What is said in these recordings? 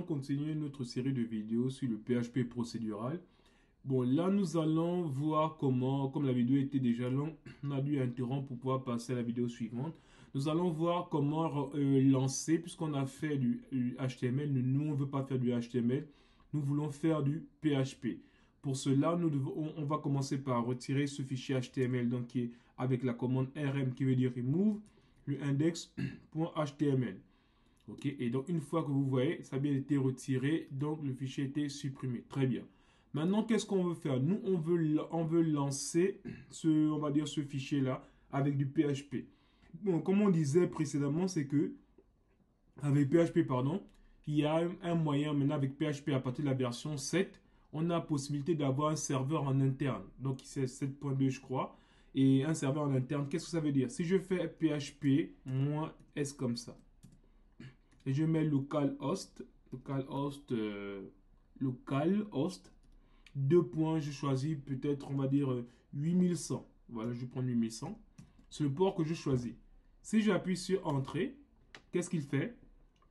continuer notre série de vidéos sur le PHP procédural. Bon, là, nous allons voir comment, comme la vidéo était déjà longue, on a dû interrompre pour pouvoir passer à la vidéo suivante. Nous allons voir comment lancer, puisqu'on a fait du HTML. Nous, on ne veut pas faire du HTML. Nous voulons faire du PHP. Pour cela, on va commencer par retirer ce fichier HTML, donc qui est avec la commande rm qui veut dire remove le index.html. Ok, et donc une fois que vous voyez, ça a bien été retiré, donc le fichier a été supprimé. Très bien. Maintenant, qu'est-ce qu'on veut faire? Nous, on veut lancer on va dire ce fichier-là avec du PHP. Bon, comme on disait précédemment, c'est que avec PHP, pardon, il y a un moyen maintenant avec PHP à partir de la version 7, on a la possibilité d'avoir un serveur en interne. Donc, c'est 7.2, je crois. Et un serveur en interne, qu'est-ce que ça veut dire? Si je fais PHP -s comme ça, et je mets localhost, localhost, deux points, je choisis peut-être, on va dire 8100. Voilà, je prends 8100. C'est le port que je choisis. Si j'appuie sur Entrée, qu'est-ce qu'il fait?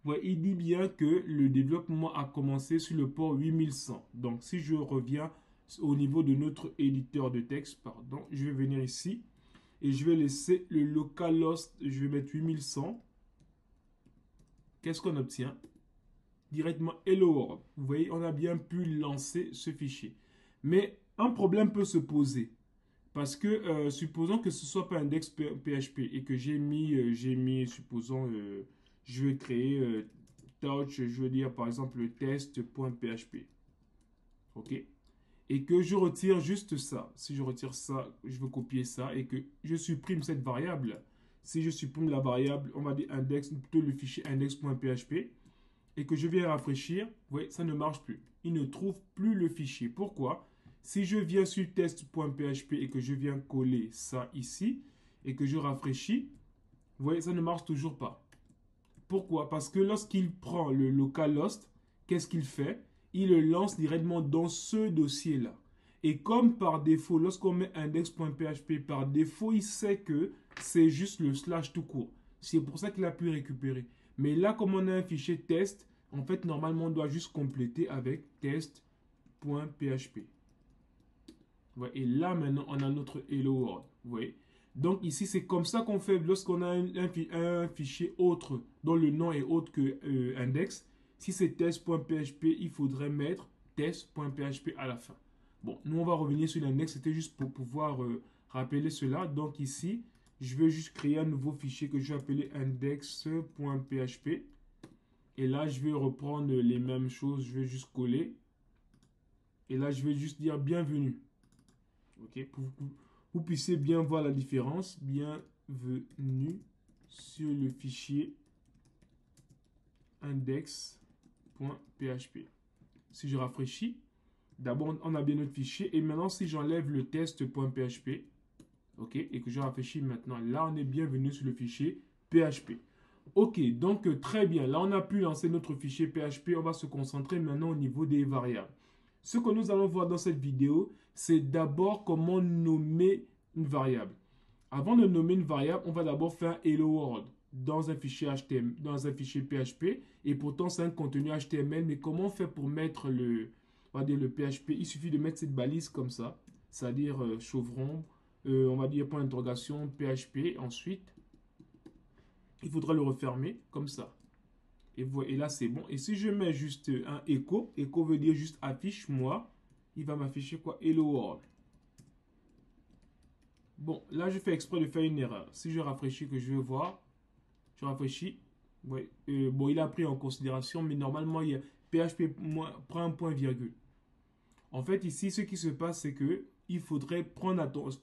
Ouais, il dit bien que le développement a commencé sur le port 8100. Donc, si je reviens au niveau de notre éditeur de texte, pardon, je vais venir ici et je vais laisser le localhost, je vais mettre 8100. Qu'est-ce qu'on obtient? Directement Hello World. Vous voyez, on a bien pu lancer ce fichier. Mais un problème peut se poser. Parce que, supposons que ce ne soit pas index PHP et que j'ai mis, supposons, je vais créer touch, je veux dire par exemple le test.php. OK? Et que je retire juste ça. Si je retire ça, je veux copier ça et que je supprime cette variable. Si je supprime la variable, on va dire index, plutôt le fichier index.php, et que je viens rafraîchir, vous voyez, ça ne marche plus. Il ne trouve plus le fichier. Pourquoi? Si je viens sur test.php et que je viens coller ça ici, et que je rafraîchis, vous voyez, ça ne marche toujours pas. Pourquoi? Parce que lorsqu'il prend le localhost, qu'est-ce qu'il fait? Il le lance directement dans ce dossier-là. Et comme par défaut, lorsqu'on met index.php, par défaut, il sait que c'est juste le slash tout court. C'est pour ça qu'il a pu récupérer. Mais là, comme on a un fichier test, en fait, normalement, on doit juste compléter avec test.php. Ouais, et là, maintenant, on a notre Hello World. Vous voyez? Donc, ici, c'est comme ça qu'on fait lorsqu'on a un fichier autre, dont le nom est autre que index. Si c'est test.php, il faudrait mettre test.php à la fin. Bon, nous, on va revenir sur l'index. C'était juste pour pouvoir rappeler cela. Donc, ici, je vais juste créer un nouveau fichier que je vais appeler index.php. Et là, je vais reprendre les mêmes choses. Je vais juste coller. Et là, je vais juste dire bienvenue. Ok, pour que vous puissiez bien voir la différence. Bienvenue sur le fichier index.php. Si je rafraîchis, d'abord on a bien notre fichier. Et maintenant, si j'enlève le test.php, ok, et que je rafraîchis maintenant, là on est bienvenu sur le fichier PHP. Ok, donc très bien. Là, on a pu lancer notre fichier PHP. On va se concentrer maintenant au niveau des variables. Ce que nous allons voir dans cette vidéo, c'est d'abord comment nommer une variable. Avant de nommer une variable, on va d'abord faire Hello World dans un fichier HTML, dans un fichier PHP. Et pourtant, c'est un contenu HTML. Mais comment on fait pour mettre on va dire le PHP? Il suffit de mettre cette balise comme ça, c'est-à-dire chevron, on va dire point d'interrogation, PHP. Ensuite, il faudra le refermer comme ça. Et là, c'est bon. Et si je mets juste un echo, echo veut dire juste affiche-moi, il va m'afficher quoi? Hello World. Bon, là, je fais exprès de faire une erreur. Si je rafraîchis, que je veux voir, je rafraîchis. Ouais, bon, il a pris en considération, mais normalement, il y a PHP prend un point virgule. En fait, ici, ce qui se passe, c'est que il faudrait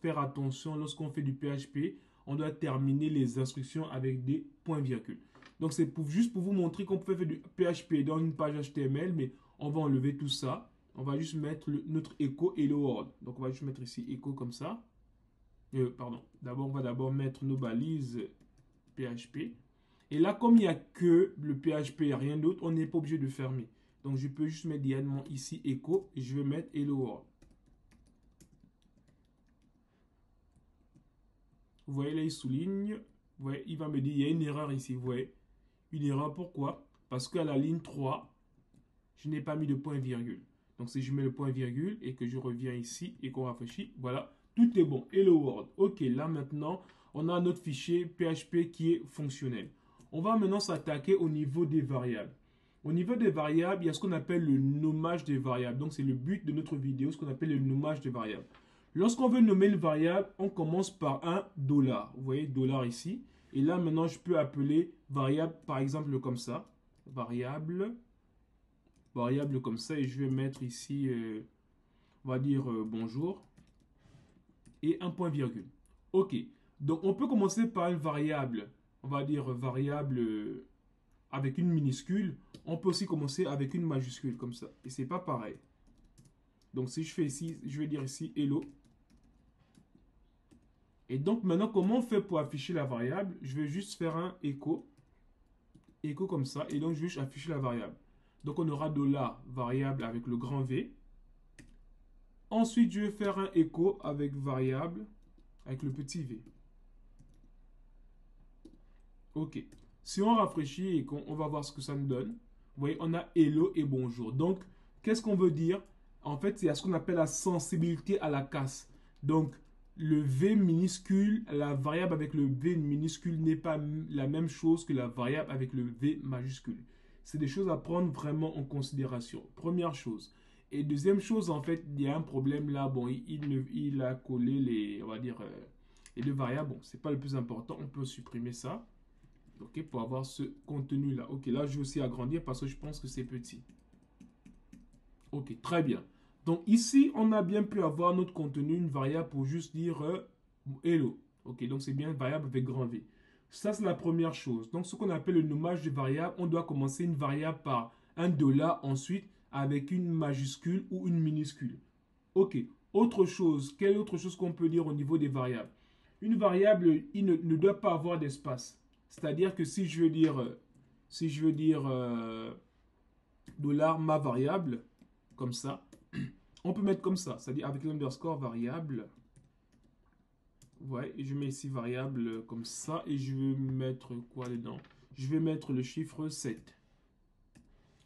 faire attention lorsqu'on fait du PHP. On doit terminer les instructions avec des points virgules. Donc, c'est juste pour vous montrer qu'on peut faire du PHP dans une page HTML, mais on va enlever tout ça. On va juste mettre notre echo Hello World. Donc, on va juste mettre ici echo comme ça. Pardon. D'abord, on va d'abord mettre nos balises PHP. Et là, comme il n'y a que le PHP et rien d'autre, on n'est pas obligé de fermer. Donc, je peux juste mettre directement ici echo et je vais mettre Hello World. Vous voyez là, il souligne. Vous voyez, il va me dire, il y a une erreur ici. Vous voyez, une erreur, pourquoi? Parce qu'à la ligne 3, je n'ai pas mis de point virgule. Donc si je mets le point virgule et que je reviens ici et qu'on rafraîchit, voilà, tout est bon. Hello World. Ok, là maintenant, on a notre fichier PHP qui est fonctionnel. On va maintenant s'attaquer au niveau des variables. Au niveau des variables, il y a ce qu'on appelle le nommage des variables. Donc c'est le but de notre vidéo, ce qu'on appelle le nommage des variables. Lorsqu'on veut nommer une variable, on commence par un $. Vous voyez, dollar ici. Et là, maintenant, je peux appeler variable, par exemple, comme ça. Variable comme ça. Et je vais mettre ici, on va dire bonjour. Et un point virgule. OK. Donc, on peut commencer par une variable. On va dire variable avec une minuscule. On peut aussi commencer avec une majuscule, comme ça. Et c'est pas pareil. Donc, si je fais ici, je vais dire ici hello. Et donc, maintenant, comment on fait pour afficher la variable? Je vais juste faire un écho. Écho comme ça. Et donc, je vais afficher la variable. Donc, on aura $variable avec le grand V. Ensuite, je vais faire un écho avec variable avec le petit v. OK. Si on rafraîchit et qu'on va voir ce que ça nous donne, vous voyez, on a hello et bonjour. Donc, qu'est-ce qu'on veut dire? En fait, il y a ce qu'on appelle la sensibilité à la casse. Donc, le V minuscule, la variable avec le V minuscule n'est pas la même chose que la variable avec le V majuscule. C'est des choses à prendre vraiment en considération. Première chose. Et deuxième chose, en fait, il y a un problème là. Bon, il a collé les, on va dire, les deux variables. Bon, c'est pas le plus important. On peut supprimer ça. OK, pour avoir ce contenu là. OK, là, je vais aussi agrandir parce que je pense que c'est petit. OK, très bien. Donc ici, on a bien pu avoir notre contenu, une variable pour juste dire hello. OK, donc c'est bien une variable avec grand V. Ça, c'est la première chose. Donc ce qu'on appelle le nommage de variable, on doit commencer une variable par un $, ensuite avec une majuscule ou une minuscule. OK, autre chose. Quelle autre chose qu'on peut dire au niveau des variables? Une variable, il ne doit pas avoir d'espace. C'est-à-dire que si je veux dire dollar ma variable, comme ça, on peut mettre comme ça, c'est-à-dire avec l'underscore variable. Ouais, et je mets ici variable comme ça, et je vais mettre quoi dedans? Je vais mettre le chiffre 7.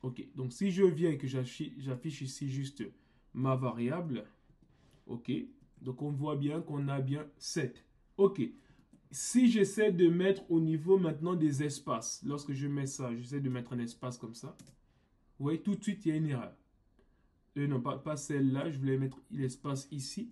OK, donc si je viens et que j'affiche ici juste ma variable, OK, donc on voit bien qu'on a bien 7. OK, si j'essaie de mettre au niveau maintenant des espaces, lorsque je mets ça, j'essaie de mettre un espace comme ça, vous voyez, tout de suite, il y a une erreur. Non, pas celle-là, je voulais mettre l'espace ici.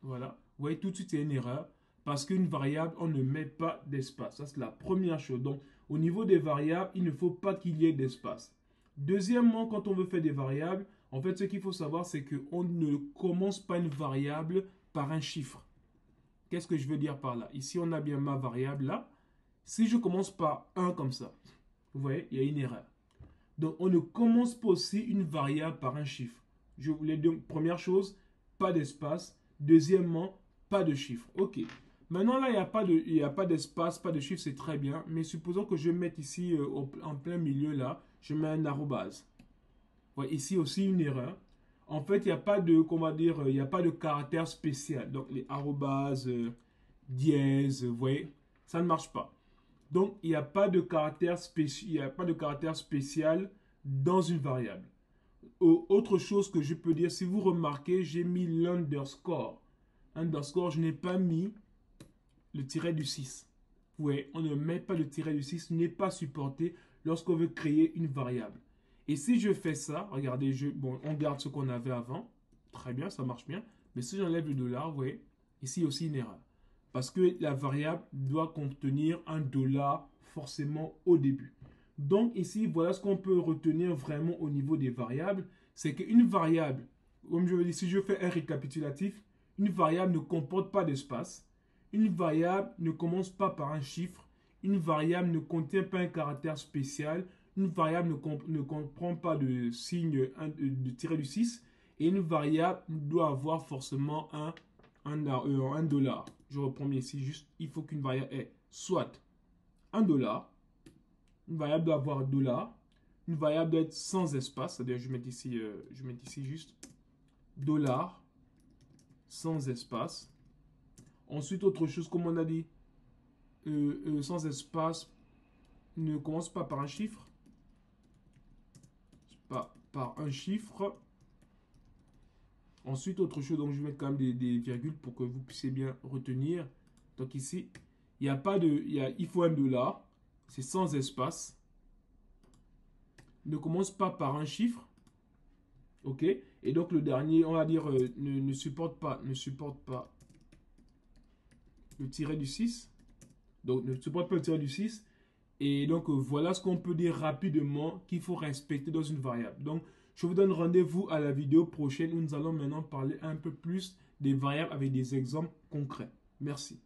Voilà. Vous voyez, tout de suite, il y a une erreur. Parce qu'une variable, on ne met pas d'espace. Ça, c'est la première chose. Donc, au niveau des variables, il ne faut pas qu'il y ait d'espace. Deuxièmement, quand on veut faire des variables, en fait, ce qu'il faut savoir, c'est qu'on ne commence pas une variable par un chiffre. Qu'est-ce que je veux dire par là? Ici, on a bien ma variable là. Si je commence par 1 comme ça, vous voyez, il y a une erreur. Donc, on ne commence pas aussi une variable par un chiffre. Je voulais dire, première chose, pas d'espace. Deuxièmement, pas de chiffre. OK. Maintenant, là, il n'y a pas d'espace, pas de chiffre, c'est très bien. Mais supposons que je mette ici, en plein milieu, là, je mets un arrobase. Ouais, ici aussi, une erreur. En fait, il n'y a pas de, comment dire, il n'y a pas de caractère spécial. Donc, les arrobases, dièse, vous voyez, ça ne marche pas. Donc, il n'y a pas de caractère spécial dans une variable. Autre chose que je peux dire, si vous remarquez, j'ai mis l'underscore. Underscore, je n'ai pas mis le tiret du 6. Oui, on ne met pas le tiret du 6, ce n'est pas supporté lorsqu'on veut créer une variable. Et si je fais ça, regardez, bon, on garde ce qu'on avait avant. Très bien, ça marche bien. Mais si j'enlève le $, vous voyez, ici aussi une erreur. Parce que la variable doit contenir un $, forcément au début. Donc ici, voilà ce qu'on peut retenir vraiment au niveau des variables. C'est qu'une variable, comme je veux dire, si je fais un récapitulatif, une variable ne comporte pas d'espace. Une variable ne commence pas par un chiffre. Une variable ne contient pas un caractère spécial. Une variable ne comprend pas de signe de tiret du 6. Et une variable doit avoir forcément un $. Je reprends ici juste, il faut qu'une variable ait soit un $, une variable doit avoir $, une variable doit être sans espace, c'est-à-dire je vais mettre ici juste $, sans espace. Ensuite, autre chose, comme on a dit, sans espace, ne commence pas par un chiffre. Pas par un chiffre. Ensuite, autre chose, donc je vais mettre quand même des virgules pour que vous puissiez bien retenir. Donc ici, il n'y a pas de... il faut un $. C'est sans espace. Ne commence pas par un chiffre. OK? Et donc le dernier, on va dire, ne supporte pas le tiret du 6. Donc ne supporte pas le tiret du 6. Et donc voilà ce qu'on peut dire rapidement qu'il faut respecter dans une variable. Donc je vous donne rendez-vous à la vidéo prochaine où nous allons maintenant parler un peu plus des variables avec des exemples concrets. Merci.